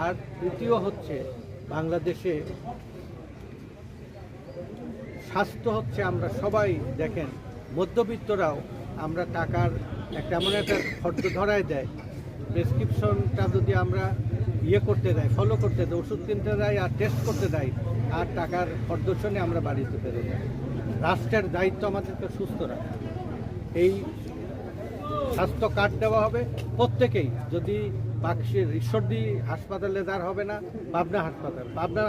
আর তৃতীয় হচ্ছে বাংলাদেশে স্বাস্থ্য হচ্ছে, আমরা সবাই দেখেন মধ্যবিত্তরাও আমরা টাকার এমন একটা ফর্দ ধরায় দেয়, প্রেসক্রিপশনটা যদি আমরা করতে দেয়, ফলো করতে দেয়, ওষুধ কিনতে দেয় আর টেস্ট করতে দেয়, আর টাকার প্রদর্শনে আমরা বাড়িতে পেরে যাই। রাষ্ট্রের দায়িত্ব আমাদেরকে সুস্থ রাখা। এই স্বাস্থ্য কার্ড দেওয়া হবে প্রত্যেকেই। যদি পাকশির ঈশ্বরদী হাসপাতালে যার হবে না, পাবনা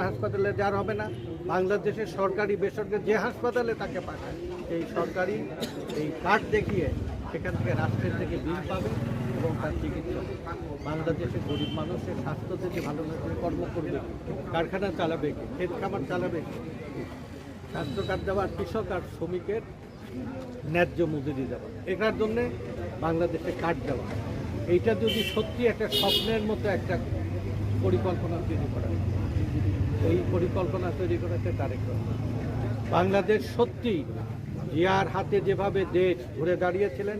হাসপাতালে যার হবে না, বাংলাদেশের সরকারি বেসরকারি যে হাসপাতালে তাকে পাঠায়, এই সরকারি এই কার্ড দেখিয়ে সেখান থেকে রাষ্ট্রের থেকে বিল পাবে এবং তার চিকিৎসা। বাংলাদেশের গরিব মানুষের স্বাস্থ্য থেকে ভালো করে কর্ম করবে, কারখানা চালাবে, ক্ষেত খামার চালাবে। স্বাস্থ্য কার্ড দেওয়া কৃষক আর শ্রমিকের ন্যায্য মজুরি দেওয়া, এটার জন্যে বাংলাদেশে কার্ড দেওয়া। এইটা যদি সত্যি একটা স্বপ্নের মতো একটা পরিকল্পনা তৈরি করা, এই পরিকল্পনা তৈরি করেছে তারেক রহমান। বাংলাদেশ সত্যি জিয়ার হাতে যেভাবে দেশ ঘুরে দাঁড়িয়েছিলেন,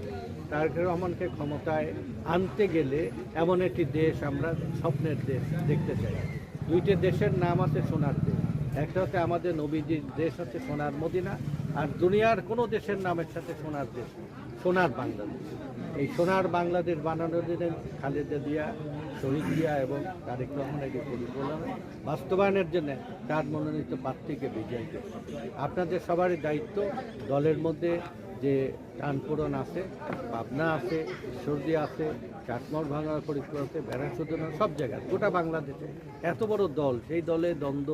তারেক রহমানকে ক্ষমতায় আনতে গেলে এমন একটি দেশ আমরা স্বপ্নের দেশ দেখতে চাই। দুইটি দেশের নাম আছে সোনার দেশ, একটা হচ্ছে আমাদের নবীজির দেশ হচ্ছে সোনার মদিনা, আর দুনিয়ার কোনো দেশের নামের সাথে সোনার দেশ, সোনার বাংলাদেশ। এই সোনার বাংলাদেশ বানানোর জন্য খালেদা জিয়া, শহীদ জিয়া এবং তারেক রহমানের এই পরিকল্পনা বাস্তবায়নের জন্য তার মনোনীত প্রার্থীকে বিজয়ী করে। আপনাদের সবারই দায়িত্ব, দলের মধ্যে যে টানপূরণ আছে, পাবনা আছে, ঈশ্বরদী আছে, চাটমোহর ভাঙার পরিকল্পনা আছে, বেড়াশুধন, সব জায়গায় গোটা বাংলাদেশে এত বড় দল, সেই দলে দ্বন্দ্ব